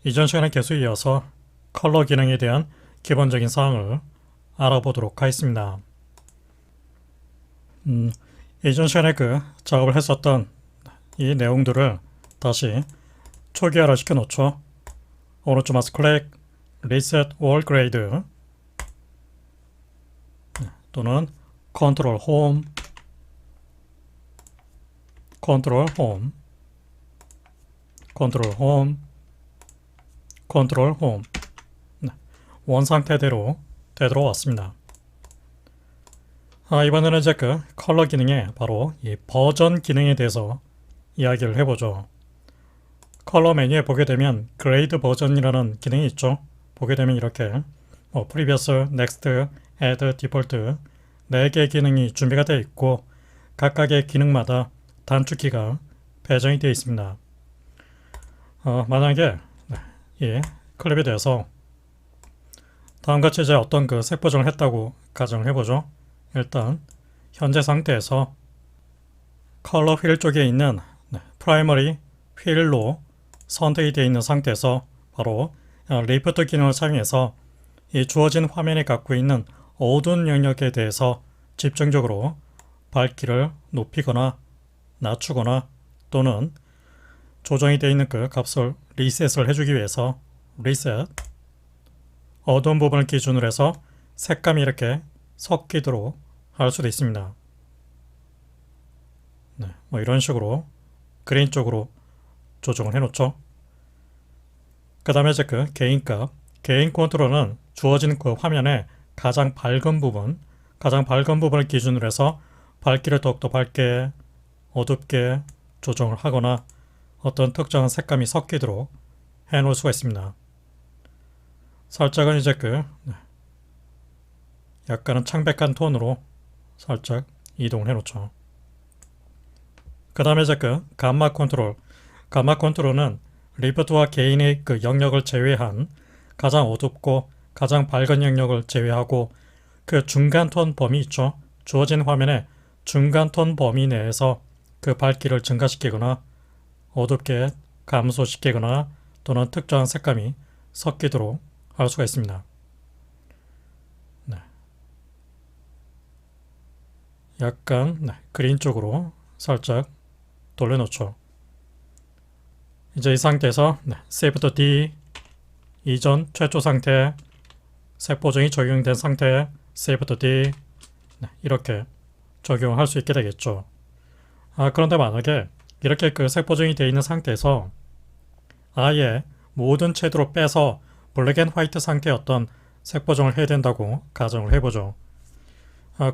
이전 시간에 계속 이어서 컬러 기능에 대한 기본적인 사항을 알아보도록 하겠습니다. 이전 시간에 작업을 했었던 이 내용들을 다시 초기화를 시켜 놓죠. 오른쪽 마우스 클릭, Reset All Grade 또는 Ctrl Home, Ctrl Home, Ctrl Home, Ctrl Home. 원 상태대로 되돌아왔습니다. 이번에는 이제 컬러 기능에 바로 이 버전 기능에 대해서 이야기를 해보죠. 컬러 메뉴에 보게 되면 그레이드 버전이라는 기능이 있죠. 보게 되면 이렇게 Previous, Next, Add, Default 4개의 기능이 준비가 되어 있고 각각의 기능마다 단축키가 배정이 되어 있습니다. 만약에 이 클립에 대해서 다음같이 이제 어떤 색 보정을 했다고 가정을 해보죠. 일단 현재 상태에서 컬러 휠 쪽에 있는 프라이머리 휠로 선택이 되어 있는 상태에서 바로 리프트 기능을 사용해서 이 주어진 화면에 갖고 있는 어두운 영역에 대해서 집중적으로 밝기를 높이거나 낮추거나 또는 조정이 되어 있는 값을 리셋을 해주기 위해서 리셋, 어두운 부분을 기준으로 해서 색감이 이렇게 섞이도록 할 수도 있습니다. 이런 식으로 그린 쪽으로 조정을 해놓죠. 그 다음에 이제 개인값, 개인 컨트롤은 주어진 화면의 가장 밝은 부분을 기준으로 해서 밝기를 더욱더 밝게, 어둡게 조정을 하거나 어떤 특정한 색감이 섞이도록 해놓을 수가 있습니다. 살짝은 이제 약간은 창백한 톤으로 살짝 이동을 해놓죠. 그 다음에 이제 감마 컨트롤은 리프트와 개인의 영역을 제외한 가장 어둡고 가장 밝은 영역을 제외하고 중간 톤 범위 있죠. 주어진 화면의 중간 톤 범위 내에서 밝기를 증가시키거나 어둡게 감소시키거나 또는 특정한 색감이 섞이도록 할 수가 있습니다. 약간 그린 쪽으로 살짝 돌려놓죠. 이제 이 상태에서 Save to D, 이전 최초 상태, 색 보정이 적용된 상태, Save to D 이렇게 적용할 수 있게 되겠죠. 그런데 만약에 이렇게 색 보정이 되어 있는 상태에서 아예 모든 섀도우를 빼서 블랙 앤 화이트 상태의 어떤 색 보정을 해야 된다고 가정을 해보죠.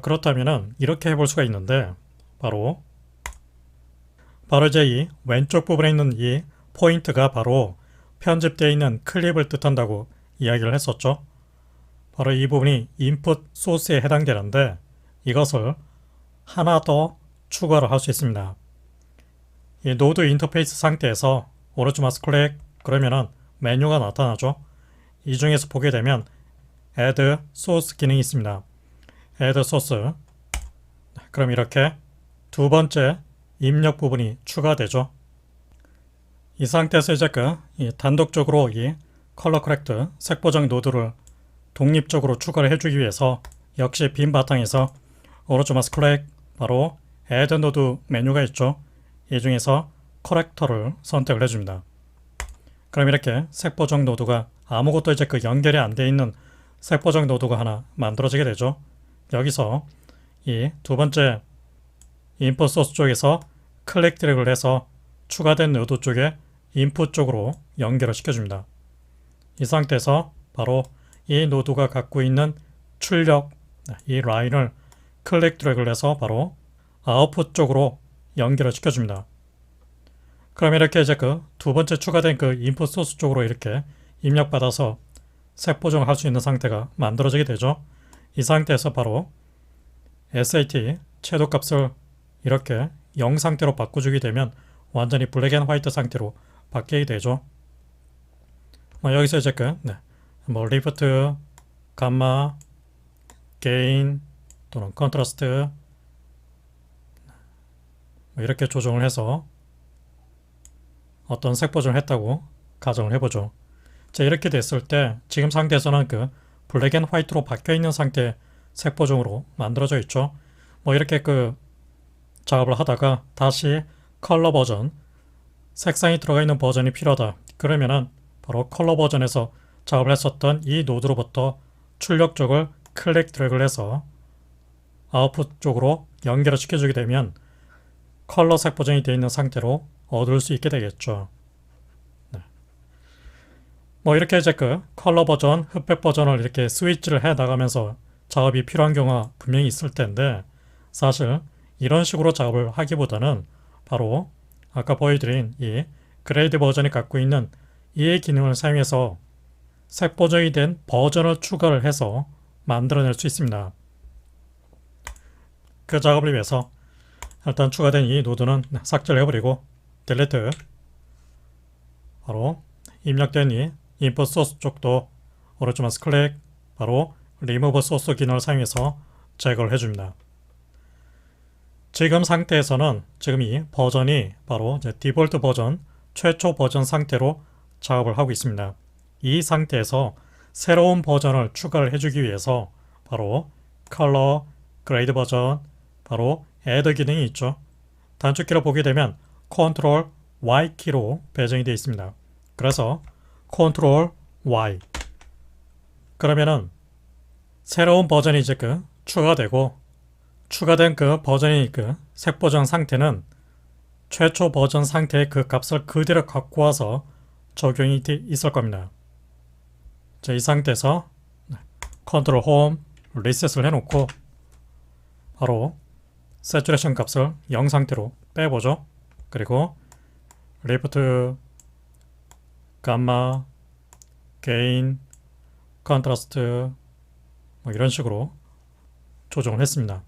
그렇다면은 이렇게 해볼 수가 있는데 바로 이제 이 왼쪽 부분에 있는 이 포인트가 바로 편집되어 있는 클립을 뜻한다고 이야기를 했었죠. 바로 이 부분이 인풋 소스에 해당되는데 이것을 하나 더 추가를 할 수 있습니다. 이 노드 인터페이스 상태에서 오른쪽 마우스 클릭 그러면은 메뉴가 나타나죠. 이 중에서 보게 되면 Add Source 기능이 있습니다. Add Source. 그럼 이렇게 두 번째 입력 부분이 추가되죠. 이 상태에서 이제 단독적으로 이 컬러 커렉트 색 보정 노드를 독립적으로 추가를 해주기 위해서 역시 빈 바탕에서 오른쪽 마우스 클릭 바로 Add 노드 메뉴가 있죠. 이 중에서 커렉터를 선택을 해줍니다. 그럼 이렇게 색 보정 노드가 아무것도 이제 연결이 안 되어 있는 색 보정 노드가 하나 만들어지게 되죠. 여기서 이 두 번째 인풋 소스 쪽에서 클릭 드래그를 해서 추가된 노드 쪽에 인풋 쪽으로 연결을 시켜줍니다. 이 상태에서 바로 이 노드가 갖고 있는 출력, 이 라인을 클릭 드래그를 해서 바로 아웃풋 쪽으로 연결을 시켜줍니다. 그럼 이렇게 이제 두 번째 추가된 인풋 소스 쪽으로 이렇게 입력받아서 색 보정을 할 수 있는 상태가 만들어지게 되죠. 이 상태에서 바로 SAT 섀도우 값을 이렇게 0 상태로 바꿔주게 되면 완전히 블랙 앤 화이트 상태로 바뀌게 되죠. 여기서 이제 리프트, 감마, 게인 또는 컨트라스트 이렇게 조정을 해서 어떤 색 보정을 했다고 가정을 해보죠. 자, 이렇게 됐을 때 지금 상태에서는 그 블랙 앤 화이트로 바뀌어 있는 상태의 색 보정으로 만들어져 있죠. 뭐 이렇게 그 작업을 하다가 다시 컬러 버전, 색상이 들어가 있는 버전이 필요하다. 그러면은 바로 컬러 버전에서 작업을 했었던 이 노드로부터 출력 쪽을 클릭 드래그를 해서 아웃풋 쪽으로 연결을 시켜주게 되면 컬러 색 버전이 되어 있는 상태로 얻을 수 있게 되겠죠. 네. 뭐 이렇게 이제 그 컬러 버전, 흑백 버전을 이렇게 스위치를 해 나가면서 작업이 필요한 경우가 분명히 있을 텐데, 사실 이런 식으로 작업을 하기보다는 바로 아까 보여드린 이 그레이드 버전이 갖고 있는 이 기능을 사용해서 색 보정이 된 버전을 추가를 해서 만들어낼 수 있습니다. 그 작업을 위해서 일단 추가된 이 노드는 삭제를 해버리고 딜리트, 바로 입력된 이 인풋 소스 쪽도 오른쪽 마우스 클릭, 바로 리무브 소스 기능을 사용해서 제거를 해줍니다. 지금 상태에서는 지금 이 버전이 바로 이제 디폴트 버전, 최초 버전 상태로 작업을 하고 있습니다. 이 상태에서 새로운 버전을 추가를 해주기 위해서 바로 컬러, 그레이드 버전, 바로 애드 기능이 있죠. 단축키로 보게 되면 컨트롤 Y 키로 배정이 되어 있습니다. 그래서 컨트롤 Y, 그러면은 새로운 버전이 이제 그 추가되고, 추가된 그 버전이 그 색 버전 상태는 최초 버전 상태의 그 값을 그대로 갖고 와서 적용이 있을 겁니다. 자, 이 상태에서 컨트롤 홈 리셋을 해놓고 바로 새추레이션 값을 0 상태로 빼보죠. 그리고 리프트, 감마, 게인, 컨트라스트 뭐 이런 식으로 조정을 했습니다.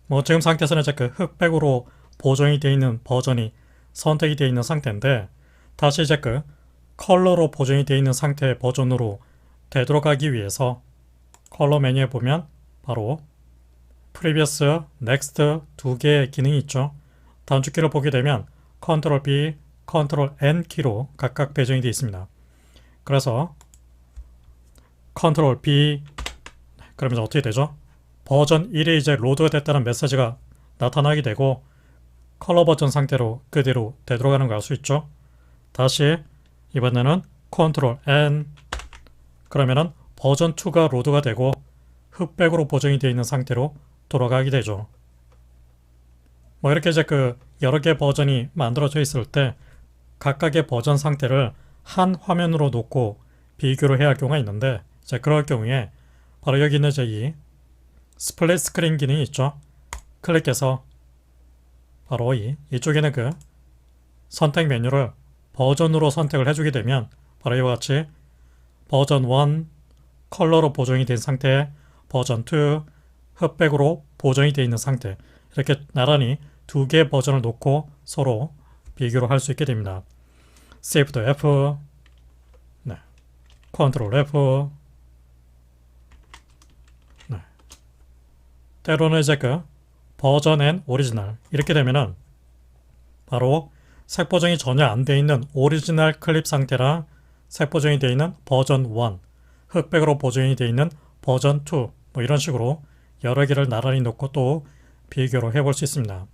뭐 지금 상태에서는 이제 그 흑백으로 보정이 되어 있는 버전이 선택이 되어 있는 상태인데, 다시 이제 그 컬러로 보정이 되어 있는 상태의 버전으로 되돌아가기 위해서 컬러 메뉴에 보면 바로 Previous, Next 두 개의 기능이 있죠. 단축키를 보게 되면 Ctrl B, Ctrl N 키로 각각 배정이 되어 있습니다. 그래서 Ctrl B, 그러면서 어떻게 되죠? 버전 1이 이제 로드가 됐다는 메시지가 나타나게 되고 컬러 버전 상태로 그대로 되돌아가는 걸 알 수 있죠. 다시 이번에는 Ctrl N, 그러면은 버전 2가 로드가 되고 흑백으로 보정이 되어 있는 상태로 돌아가게 되죠. 뭐 이렇게 이제 그 여러 개 버전이 만들어져 있을 때 각각의 버전 상태를 한 화면으로 놓고 비교를 해야 할 경우가 있는데, 이제 그럴 경우에 바로 여기 있는 이제 이 스플릿 스크린 기능이 있죠. 클릭해서 바로 이쪽에는 그 선택 메뉴를 버전으로 선택을 해주게 되면 바로 이와 같이 버전 1 컬러로 보정이 된 상태, 버전 2 흑백으로 보정이 되어 있는 상태, 이렇게 나란히 두 개의 버전을 놓고 서로 비교를 할 수 있게 됩니다. Shift F, 네, Ctrl F, 네. 때로는 이제 그 버전 앤 오리지널, 이렇게 되면은 바로 색 보정이 전혀 안 되어 있는 오리지널 클립 상태랑 색 보정이 되어 있는 버전 1, 흑백으로 보정이 되어 있는 버전 2, 뭐 이런 식으로 여러 개를 나란히 놓고 또 비교를 해볼 수 있습니다.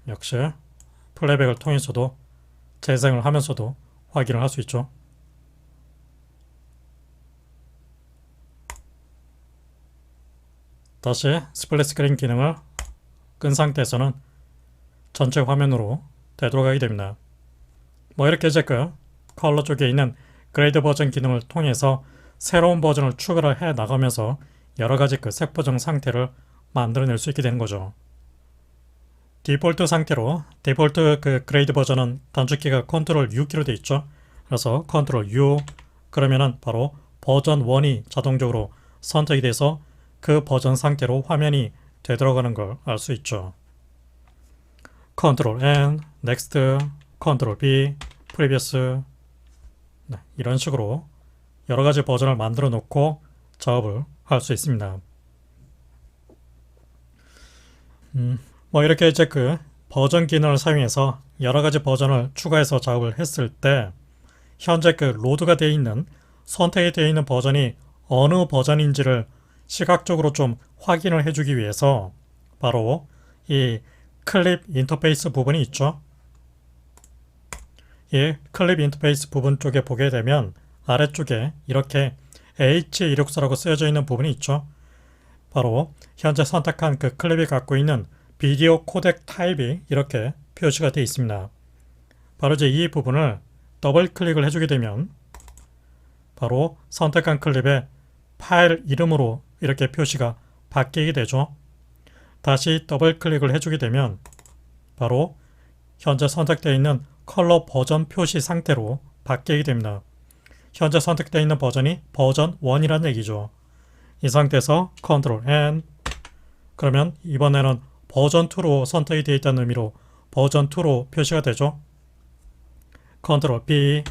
역시 플레이백을 통해서도 재생을 하면서도 확인을 할 수 있죠. 다시 스플릿 스크린 기능을 끈 상태에서는 전체 화면으로 되돌아가게 됩니다. 뭐 이렇게 이제 그 컬러 쪽에 있는 그레이드 버전 기능을 통해서 새로운 버전을 추가를 해 나가면서 여러 가지 그 색 보정 상태를 만들어낼 수 있게 되는 거죠. 디폴트 상태로 디폴트 그 그레이드 버전은 단축키가 Ctrl U 키로 되어 있죠. 그래서 Ctrl U, 그러면은 바로 버전 1이 자동적으로 선택이 돼서 그 버전 상태로 화면이 되돌아가는 걸 알 수 있죠. Ctrl N, Next, Ctrl B, Previous, 네, 이런 식으로 여러 가지 버전을 만들어 놓고 작업을 할 수 있습니다. 뭐 이렇게 이제 그 버전 기능을 사용해서 여러 가지 버전을 추가해서 작업을 했을 때 현재 그 로드가 되어 있는 선택이 되어 있는 버전이 어느 버전인지를 시각적으로 좀 확인을 해주기 위해서 바로 이 클립 인터페이스 부분이 있죠. 이 클립 인터페이스 부분 쪽에 보게 되면 아래쪽에 이렇게 H264라고 쓰여져 있는 부분이 있죠. 바로 현재 선택한 그 클립이 갖고 있는 비디오 코덱 타입이 이렇게 표시가 되어 있습니다. 바로 이제 이 부분을 더블 클릭을 해주게 되면 바로 선택한 클립의 파일 이름으로 이렇게 표시가 바뀌게 되죠. 다시 더블 클릭을 해주게 되면 바로 현재 선택되어 있는 컬러 버전 표시 상태로 바뀌게 됩니다. 현재 선택되어 있는 버전이 버전 1이라는 얘기죠. 이 상태에서 컨트롤 N, 그러면 이번에는 버전 2로 선택이 되어 있다는 의미로 버전 2로 표시가 되죠. 컨트롤 B,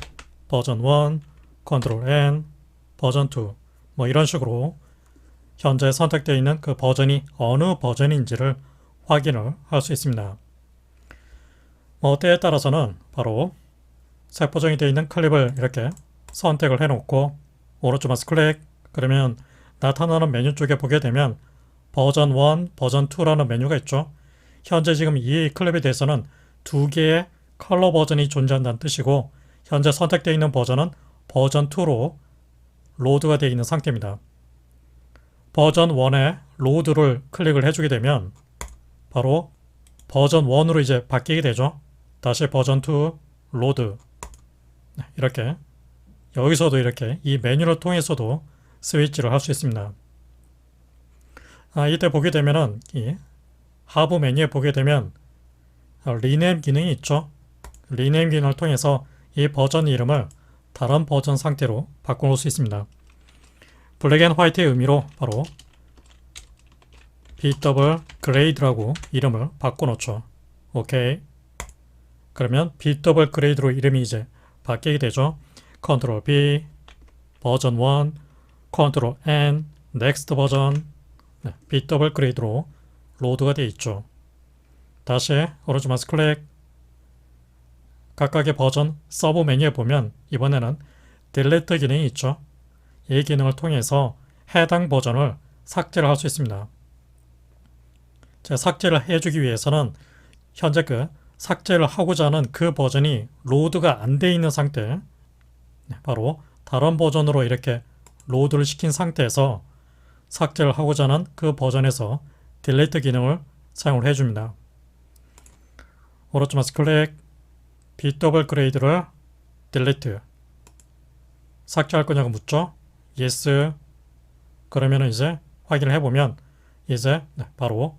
버전 1, 컨트롤 N, 버전 2, 뭐 이런 식으로 현재 선택되어 있는 그 버전이 어느 버전인지를 확인을 할 수 있습니다. 때에 따라서는 바로 세포정이 되어 있는 클립을 이렇게 선택을 해놓고 오른쪽 마우스 클릭, 그러면 나타나는 메뉴 쪽에 보게 되면 버전 1, 버전 2라는 메뉴가 있죠. 현재 지금 이 클립에 대해서는 두 개의 컬러 버전이 존재한다는 뜻이고 현재 선택되어 있는 버전은 버전 2로 로드가 되어 있는 상태입니다. 버전 1에 로드를 클릭을 해주게 되면 바로 버전 1으로 이제 바뀌게 되죠. 다시 버전 2 로드, 이렇게 여기서도 이렇게 이 메뉴를 통해서도 스위치를 할 수 있습니다. 이때 보게 되면은 이 하부 메뉴에 보게 되면 리네임 기능이 있죠. 리네임 기능을 통해서 이 버전 이름을 다른 버전 상태로 바꿔놓을 수 있습니다. 블랙 앤 화이트의 의미로 바로 BW 그레이드라고 이름을 바꿔놓죠. 오케이. 그러면 BW 그레이드로 이름이 이제 바뀌게 되죠. 컨트롤 B, 버전 1, 컨트롤 N, 넥스트 버전, BW 그레이드로 로드가 되어 있죠. 다시 오른쪽 마우스 클릭, 각각의 버전 서브 메뉴에 보면 이번에는 딜리트 기능이 있죠. 이 기능을 통해서 해당 버전을 삭제를 할 수 있습니다. 삭제를 해주기 위해서는 현재 그 삭제를 하고자 하는 그 버전이 로드가 안 되어 있는 상태, 바로 다른 버전으로 이렇게 로드를 시킨 상태에서 삭제를 하고자 하는 그 버전에서 딜리트 기능을 사용을 해줍니다. 오른쪽 마우스 클릭, BW 그레이드를 딜리트, 삭제할 거냐고 묻죠. yes. 그러면 이제 확인을 해보면 이제 바로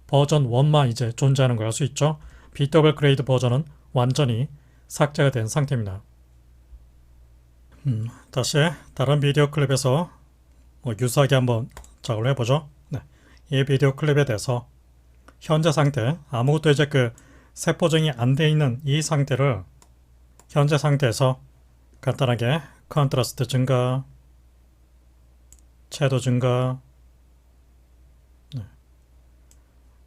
버전 1만 이제 존재하는 걸 알 수 있죠. BW 그레이드 버전은 완전히 삭제가 된 상태입니다. 다시 다른 비디오 클립에서 유사하게 한번 작업을 해보죠. 이 비디오 클립에 대해서 현재 상태, 아무것도 이제 그 세포정이 안 돼 있는 이 상태를 현재 상태에서 간단하게 컨트라스트 증가, 채도 증가,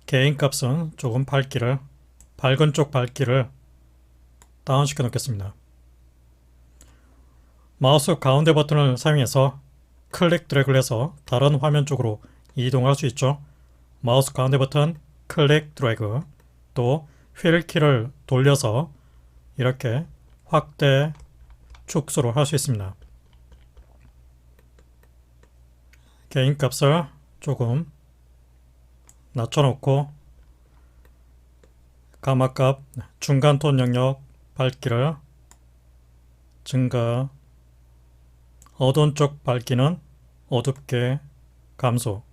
개인 값은 조금 밝은 쪽 밝기를 다운시켜 놓겠습니다. 마우스 가운데 버튼을 사용해서 클릭 드래그를 해서 다른 화면 쪽으로 이동할 수 있죠. 마우스 가운데 버튼 클릭 드래그, 또 휠 키를 돌려서 이렇게 확대, 축소를 할 수 있습니다. 개인 값을 조금 낮춰놓고 가마값 중간 톤 영역 밝기를 증가, 어두운 쪽 밝기는 어둡게 감소,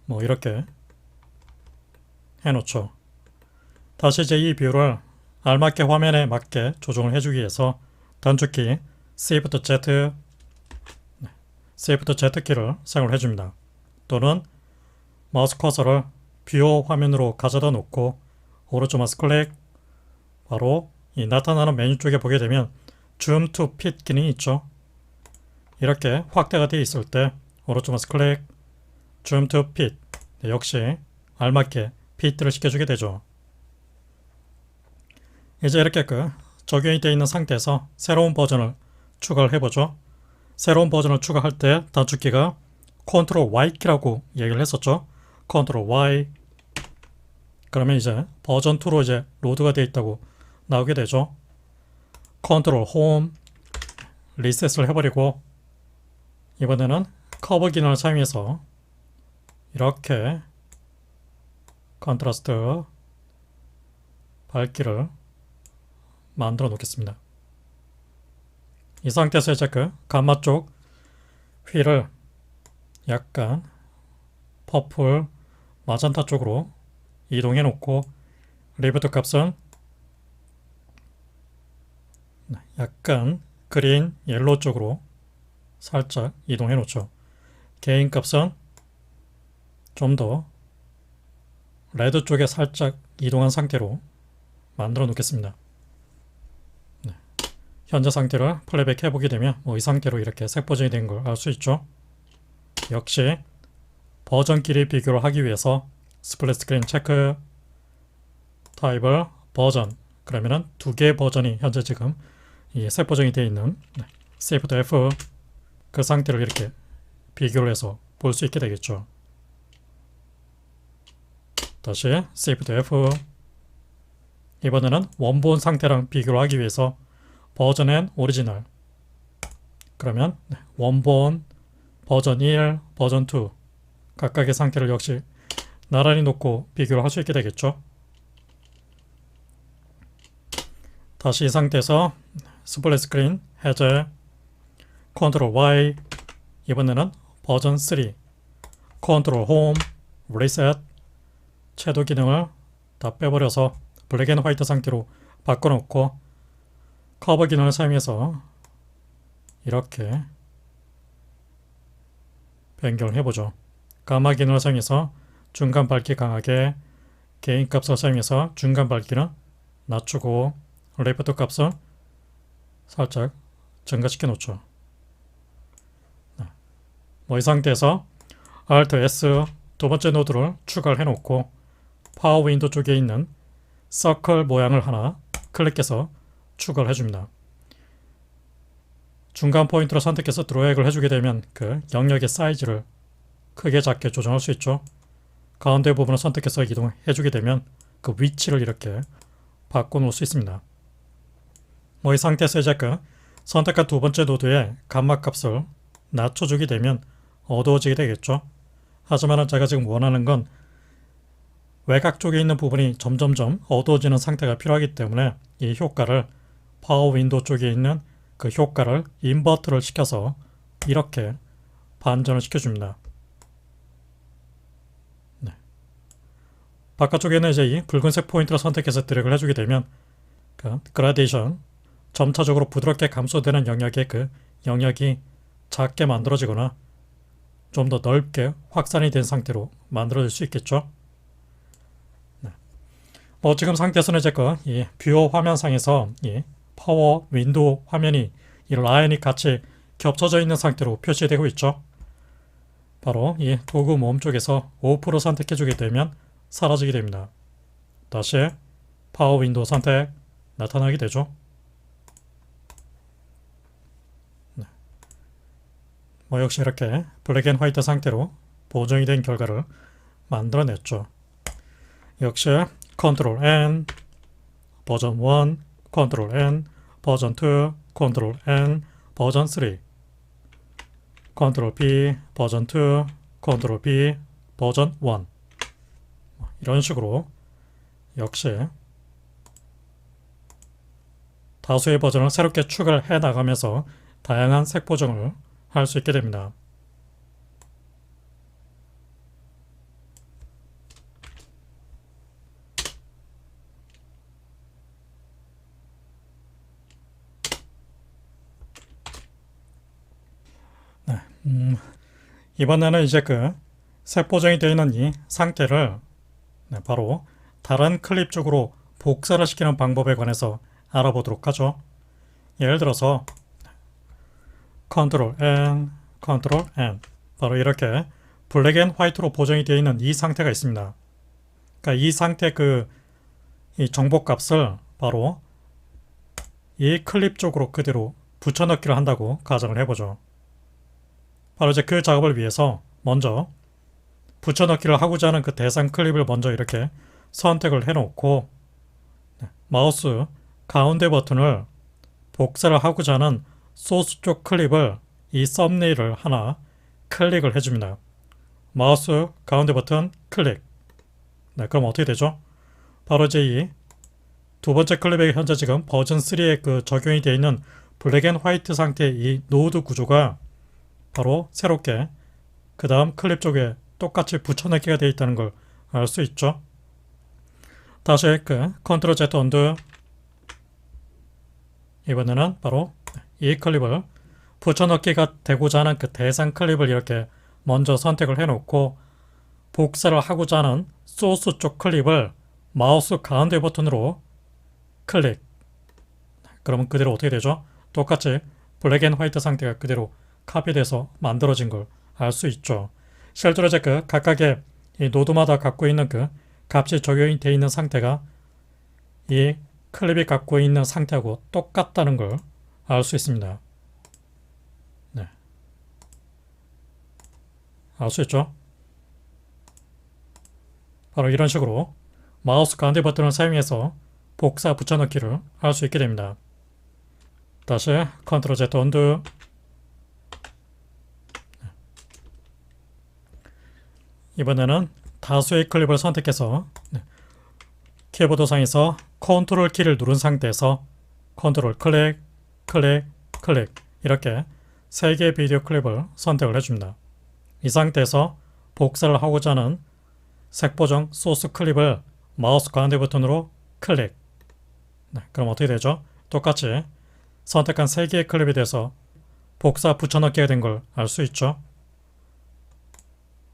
뭐 이렇게 해놓죠. 다시 이제 이 뷰를 알맞게 화면에 맞게 조정을 해주기 위해서 단축키 Shift Z, Shift Z 키를 사용을 해줍니다. 또는 마우스 커서를 뷰어 화면으로 가져다 놓고 오른쪽 마우스 클릭, 바로 이 나타나는 메뉴 쪽에 보게 되면 줌 투 핏 기능이 있죠. 이렇게 확대가 되어 있을 때 오른쪽 마우스 클릭, 줌 투 핏, 역시 알맞게 핏들을 시켜주게 되죠. 이제 이렇게 그 적용이 되어 있는 상태에서 새로운 버전을 추가를 해보죠. 새로운 버전을 추가할 때 단축키가 Ctrl Y키라고 얘기를 했었죠. Ctrl Y. 그러면 이제 버전 2로 이제 로드가 되어 있다고 나오게 되죠. Ctrl Home 리셋을 해버리고 이번에는 커브 기능을 사용해서 이렇게 컨트라스트 밝기를 만들어 놓겠습니다. 이 상태에서 이제 그 감마 쪽 휠을 약간 퍼플 마젠타 쪽으로 이동해 놓고 리부트 값은 약간 그린 옐로우 쪽으로 살짝 이동해 놓죠. 게인 값은 좀 더 레드 쪽에 살짝 이동한 상태로 만들어 놓겠습니다. 현재 상태를 플레이백 해보게 되면 이 상태로 이렇게 색 버전이 된 걸 알 수 있죠. 역시 버전끼리 비교를 하기 위해서 스플릿 스크린 체크 타입을 버전, 그러면은 두 개의 버전이 현재 지금 이 색 버전이 되어 있는 Shift F 그 상태를 이렇게 비교를 해서 볼 수 있게 되겠죠. 다시 Shift F. 이번에는 원본 상태랑 비교를 하기 위해서 버전 앤 오리지널, 그러면 원본, 버전 1, 버전 2 각각의 상태를 역시 나란히 놓고 비교를 할 수 있게 되겠죠. 다시 이 상태에서 스플릿 스크린 해제, Ctrl Y. 이번에는 버전 3, Ctrl Home 리셋. 채도 기능을 다 빼버려서 블랙 앤 화이트 상태로 바꿔놓고 커버 기능을 사용해서 이렇게 변경을 해보죠. 가마 기능을 사용해서 중간 밝기 강하게, 게인 값을 사용해서 중간 밝기는 낮추고 리프트 값은 살짝 증가시켜 놓죠. 이 상태에서 Alt S 두 번째 노드를 추가를 해 놓고 파워 윈도 쪽에 있는 서클 모양을 하나 클릭해서 추가를 해줍니다. 중간 포인트를 선택해서 드래그를 해주게 되면 그 영역의 사이즈를 크게 작게 조정할 수 있죠. 가운데 부분을 선택해서 이동해주게 되면 그 위치를 이렇게 바꿔놓을 수 있습니다. 이 상태에서 이제 그 선택한 두 번째 노드의 감마 값을 낮춰주게 되면 어두워지게 되겠죠. 하지만 제가 지금 원하는 건 외곽 쪽에 있는 부분이 점점점 어두워지는 상태가 필요하기 때문에 이 효과를 파워 윈도우 쪽에 있는 그 효과를 인버터를 시켜서 이렇게 반전을 시켜줍니다. 바깥쪽에는 이제 이 붉은색 포인트를 선택해서 드래그를 해주게 되면 그 그라데이션, 점차적으로 부드럽게 감소되는 영역의 그 영역이 작게 만들어지거나 좀 더 넓게 확산이 된 상태로 만들어질 수 있겠죠. 지금 상태에서는 이제 이 뷰어 화면상에서 이 파워 윈도우 화면이 이 라인이 같이 겹쳐져 있는 상태로 표시되고 있죠. 바로 이 도구 모음 쪽에서 오프로 선택해 주게 되면 사라지게 됩니다. 다시 파워 윈도우 선택 나타나게 되죠. 역시 이렇게 블랙 앤 화이트 상태로 보정이 된 결과를 만들어냈죠. 역시 Ctrl N 버전 1, Ctrl N 버전 2, Ctrl N 버전 3, Ctrl B 버전 2, Ctrl B 버전 1 이런 식으로 역시 다수의 버전을 새롭게 추가를 해 나가면서 다양한 색 보정을 할 수 있게 됩니다. 이번에는 이제 그 색 보정이 되어 있는 이 상태를 바로 다른 클립 쪽으로 복사를 시키는 방법에 관해서 알아보도록 하죠. 예를 들어서 Ctrl N, Ctrl N 바로 이렇게 블랙 앤 화이트로 보정이 되어 있는 이 상태가 있습니다. 그러니까 이 상태 이 정보 값을 바로 이 클립 쪽으로 그대로 붙여넣기를 한다고 가정을 해보죠. 바로 이제 그 작업을 위해서 먼저 붙여넣기를 하고자 하는 그 대상 클립을 먼저 이렇게 선택을 해놓고 마우스 가운데 버튼을 복사를 하고자 하는 소스 쪽 클립을 이 썸네일을 하나 클릭을 해줍니다. 마우스 가운데 버튼 클릭. 네, 그럼 어떻게 되죠? 바로 이제 이 두 번째 클립에 현재 지금 버전 3에 그 적용이 되어 있는 블랙 앤 화이트 상태의 이 노드 구조가 바로 새롭게 그 다음 클립 쪽에 똑같이 붙여넣기가 되어 있다는 걸 알 수 있죠. 다시 그 컨트롤 Z 언두. 이번에는 바로 이 클립을 붙여넣기가 되고자 하는 그 대상 클립을 이렇게 먼저 선택을 해놓고 복사를 하고자 하는 소스 쪽 클립을 마우스 가운데 버튼으로 클릭. 그러면 그대로 어떻게 되죠? 똑같이 블랙 앤 화이트 상태가 그대로 카피돼서 만들어진 걸 알 수 있죠. 실제로 이제 그 각각의 이 노드마다 갖고 있는 그 값이 적용이 되어 있는 상태가 이 클립이 갖고 있는 상태하고 똑같다는 걸 알 수 있습니다. 네. 알 수 있죠? 바로 이런 식으로 마우스 가운데 버튼을 사용해서 복사 붙여넣기를 할 수 있게 됩니다. 다시 컨트롤 Z 언두. 이번에는 다수의 클립을 선택해서 키보드상에서 컨트롤 키를 누른 상태에서 컨트롤 클릭, 클릭, 클릭 이렇게 3개의 비디오 클립을 선택을 해줍니다. 이 상태에서 복사를 하고자 하는 색보정 소스 클립을 마우스 가운데 버튼으로 클릭. 네, 그럼 어떻게 되죠? 똑같이 선택한 3개의 클립에 대해서 복사 붙여넣기가 된 걸 알 수 있죠.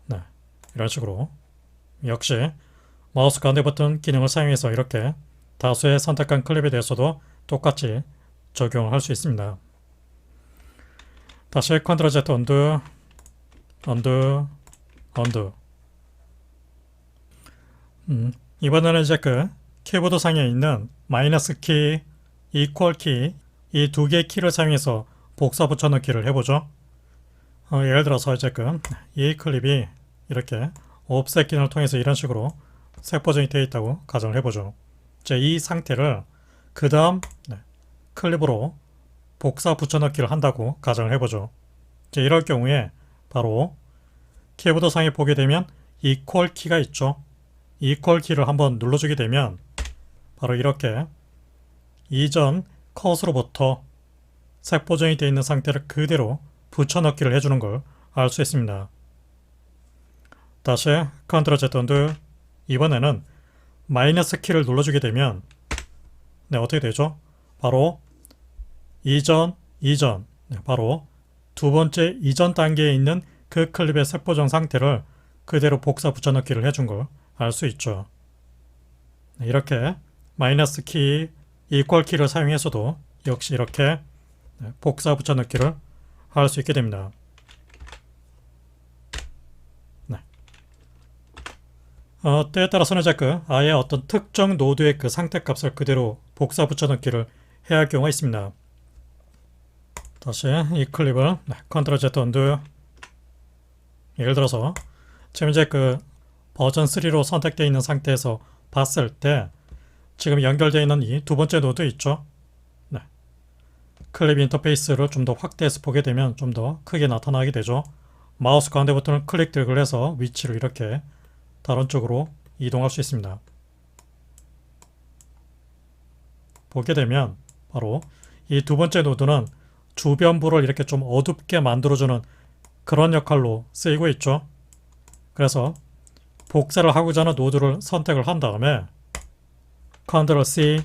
네, 이런 식으로 역시 마우스 가운데 버튼 기능을 사용해서 이렇게 다수의 선택한 클립에 대해서도 똑같이 적용을 할 수 있습니다. 다시 컨트롤 Z 언두, 언두, 언두. 이번에는 이제 그 키보드 상에 있는 마이너스 키, 이퀄 키, 이 두 개의 키를 사용해서 복사 붙여넣기를 해보죠. 예를 들어서 이제 이 클립이 이렇게 옵셋 기능을 통해서 이런 식으로 색 보정이 되어 있다고 가정을 해보죠. 이제 이 상태를 그 다음 클립으로 복사 붙여넣기를 한다고 가정을 해보죠. 이제 이럴 경우에 바로 키보드 상에 보게 되면 이퀄 키가 있죠. 이퀄 키를 한번 눌러주게 되면 바로 이렇게 이전 컷으로부터 색 보정이 되어 있는 상태를 그대로 붙여넣기를 해주는 걸 알 수 있습니다. 다시 컨트롤 Z 언두. 이번에는 마이너스 키를 눌러주게 되면 어떻게 되죠? 바로 이전, 바로 두 번째 이전 단계에 있는 그 클립의 색 보정 상태를 그대로 복사 붙여넣기를 해준 걸 알 수 있죠. 이렇게 마이너스 키, 이퀄 키를 사용해서도 역시 이렇게 복사 붙여넣기를 할 수 있게 됩니다. 때에 따라서는 아예 어떤 특정 노드의 그 상태 값을 그대로 복사 붙여넣기를 해야 할 경우가 있습니다. 다시 이 클립을 컨트롤 Z 언두. 예를 들어서 지금 이제 버전 3로 선택되어 있는 상태에서 봤을 때 지금 연결되어 있는 이 두 번째 노드 있죠. 클립 인터페이스를 좀 더 확대해서 보게 되면 좀 더 크게 나타나게 되죠. 마우스 가운데 버튼을 클릭 드래그를 해서 위치를 이렇게 다른 쪽으로 이동할 수 있습니다. 보게 되면 바로 이 두 번째 노드는 주변부를 이렇게 좀 어둡게 만들어주는 그런 역할로 쓰이고 있죠. 그래서 복사를 하고자 하는 노드를 선택을 한 다음에 컨트롤 C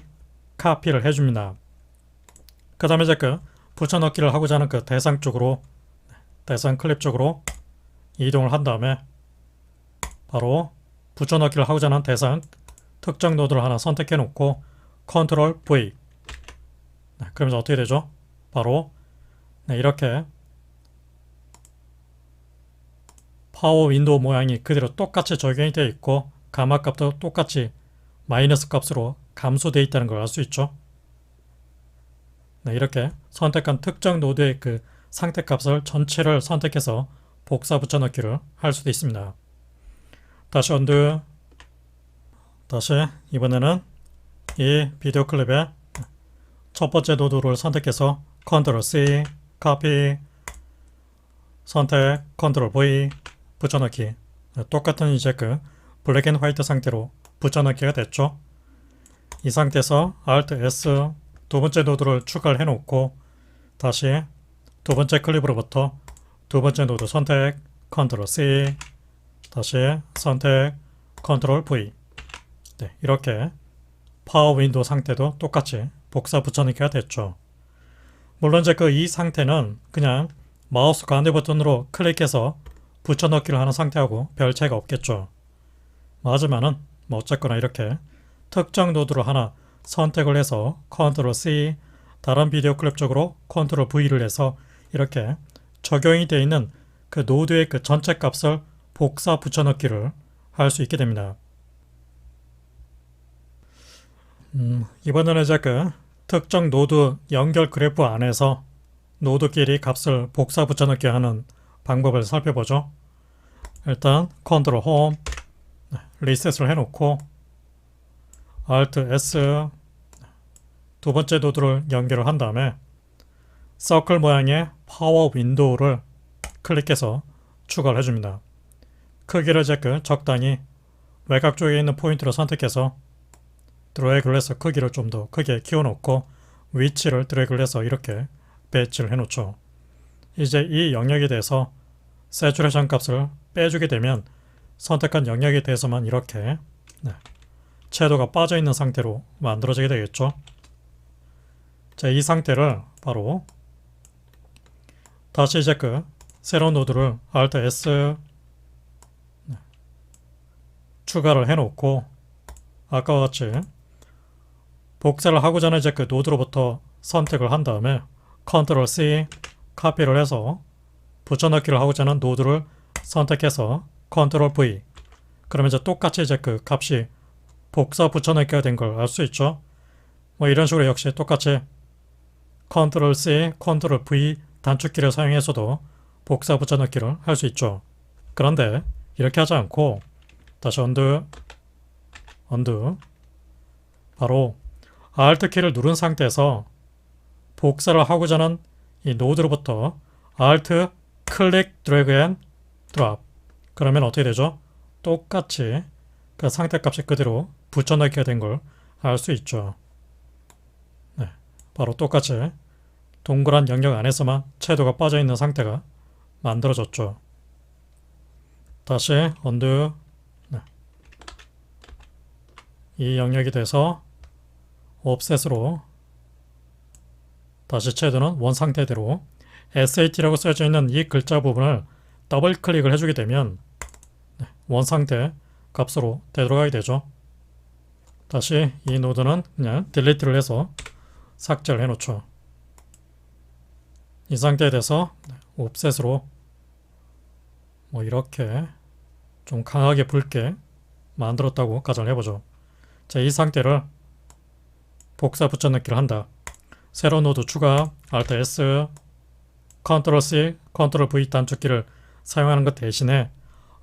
카피를 해줍니다. 그 다음에 이제 붙여넣기를 하고자 하는 그 대상 쪽으로, 대상 클립 쪽으로 이동을 한 다음에 바로 붙여넣기를 하고자 하는 대상 특정 노드를 하나 선택해 놓고 컨트롤 V. 그러면서 어떻게 되죠? 바로 이렇게 파워 윈도우 모양이 그대로 똑같이 적용이 되어 있고 가마 값도 똑같이 마이너스 값으로 감소되어 있다는 걸 알 수 있죠. 네, 이렇게 선택한 특정 노드의 그 상태값을 전체를 선택해서 복사 붙여넣기를 할 수도 있습니다. 다시 언두. 다시 이번에는 이 비디오 클립의 첫 번째 노드를 선택해서 컨트롤 C, 카피, 선택, 컨트롤 V, 붙여넣기. 똑같은 이제 그 블랙 앤 화이트 상태로 붙여넣기가 됐죠. 이 상태에서 Alt S 두 번째 노드를 추가를 해놓고 다시 두 번째 클립으로부터 두 번째 노드 선택, 컨트롤 C, 다시 선택, 컨트롤 V. 네, 이렇게 파워 윈도우 상태도 똑같이 복사 붙여넣기가 됐죠. 물론 이제 그 이 상태는 그냥 마우스 가운데 버튼으로 클릭해서 붙여넣기를 하는 상태하고 별 차이가 없겠죠. 하지만은 뭐 어쨌거나 이렇게 특정 노드로 하나 선택을 해서 컨트롤 C, 다른 비디오 클립 쪽으로 컨트롤 V를 해서 이렇게 적용이 되어 있는 그 노드의 그 전체 값을 복사 붙여넣기를 할 수 있게 됩니다. 이번에는 이제 그 특정 노드 연결 그래프 안에서 노드끼리 값을 복사 붙여넣기 하는 방법을 살펴보죠. 일단 컨트롤 홈, 리셋을 해놓고 Alt S 두 번째 노드를 연결을 한 다음에 서클 모양의 파워 윈도우를 클릭해서 추가를 해줍니다. 크기를 이제 그 적당히 외곽 쪽에 있는 포인트를 선택해서 드래그를 해서 크기를 좀 더 크게 키워놓고 위치를 드래그를 해서 이렇게 배치를 해놓죠. 이제 이 영역에 대해서 새추레이션 값을 빼주게 되면 선택한 영역에 대해서만 이렇게 채도가 빠져있는 상태로 만들어지게 되겠죠. 자, 이 상태를 바로 다시 이제 그 새로운 노드를 Alt S 추가를 해놓고 아까와 같이 복사를 하고자 하는 이제 그 노드로부터 선택을 한 다음에 컨트롤 C 카피를 해서 붙여넣기를 하고자 하는 노드를 선택해서 컨트롤 V. 그러면 이제 똑같이 이제 그 값이 복사 붙여넣기가 된 걸 알 수 있죠. 뭐 이런 식으로 역시 똑같이 컨트롤 C, 컨트롤 V 단축키를 사용해서도 복사 붙여넣기를 할 수 있죠. 그런데 이렇게 하지 않고 다시 언두 바로 Alt 키를 누른 상태에서 복사를 하고자 하는 이 노드로부터 Alt 클릭 드래그 앤 드롭. 그러면 어떻게 되죠? 똑같이 그 상태값이 그대로 붙여넣기가 된 걸 알 수 있죠. 네, 바로 똑같이 동그란 영역 안에서만 채도가 빠져있는 상태가 만들어졌죠. 다시 언두. 이 영역이 돼서 옵셋으로 다시 채도는 원 상태대로 SAT라고 써져 있는 이 글자 부분을 더블 클릭을 해주게 되면 원 상태 값으로 되돌아가게 되죠. 다시 이 노드는 그냥 딜리트를 해서 삭제를 해놓죠. 이 상태에 대해서 옵셋으로 뭐 이렇게 좀 강하게 붉게 만들었다고 가정을 해보죠. 자, 이 상태를 복사 붙여넣기를 한다. 새로운 노드 추가 Alt S 컨트롤 C 컨트롤 V 단축키를 사용하는 것 대신에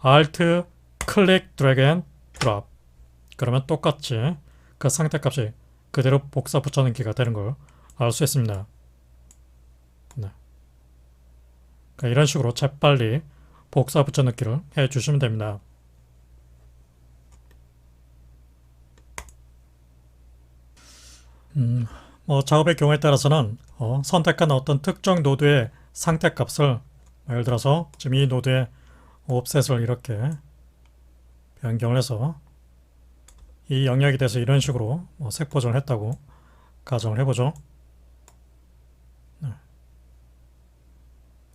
Alt 클릭 드래그 앤 드롭. 그러면 똑같이 그 상태값이 그대로 복사 붙여넣기가 되는 걸 알 수 있습니다. 네. 그러니까 이런 식으로 재빨리 복사 붙여넣기를 해주시면 됩니다. 뭐 작업의 경우에 따라서는 선택한 어떤 특정 노드의 상태값을 예를 들어서 지금 이 노드의 옵셋을 이렇게 변경을 해서 이 영역에 대해서 이런 식으로 색 보정을 했다고 가정을 해보죠. 네.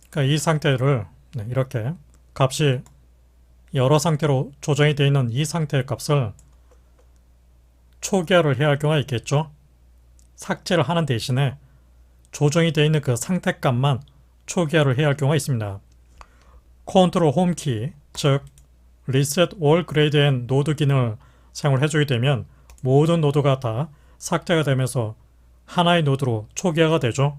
그러니까 이 상태를 이렇게 값이 여러 상태로 조정이 되어 있는 이 상태의 값을 초기화를 해야 할 경우가 있겠죠. 삭제를 하는 대신에 조정이 되어 있는 그 상태값만 초기화를 해야 할 경우가 있습니다. 컨트롤 홈키, 즉 Reset All Grade and Node 기능을 사용을 해주게 되면 모든 노드가 다 삭제가 되면서 하나의 노드로 초기화가 되죠.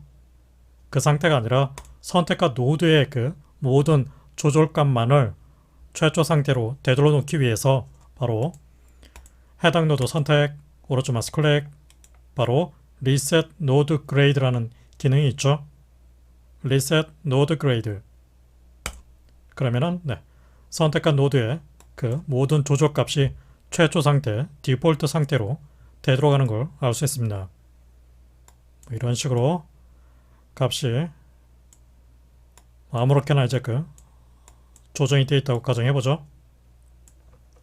그 상태가 아니라 선택한 노드의 그 모든 조절값만을 최초 상태로 되돌려 놓기 위해서 바로 해당 노드 선택, 오른쪽 마우스 클릭, 바로 리셋 노드 그레이드라는 기능이 있죠. 리셋 노드 그레이드. 그러면은 선택한 노드의 그 모든 조절값이 최초 상태, 디폴트 상태로 되돌아가는 걸 알 수 있습니다. 이런 식으로 값이 아무렇게나 이제 그 조정이 되어 있다고 가정해보죠.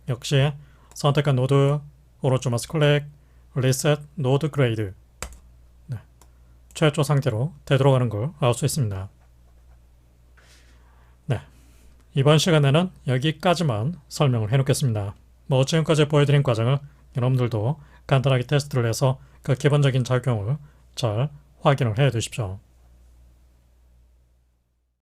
역시 선택한 노드, 오른쪽 마우스 클릭, 리셋 노드 그레이드. 최초 상태로 되돌아가는 걸 알 수 있습니다. 이번 시간에는 여기까지만 설명을 해놓겠습니다. 지금까지 보여드린 과정을 여러분들도 간단하게 테스트를 해서 그 기본적인 작용을 잘 확인을 해 두십시오.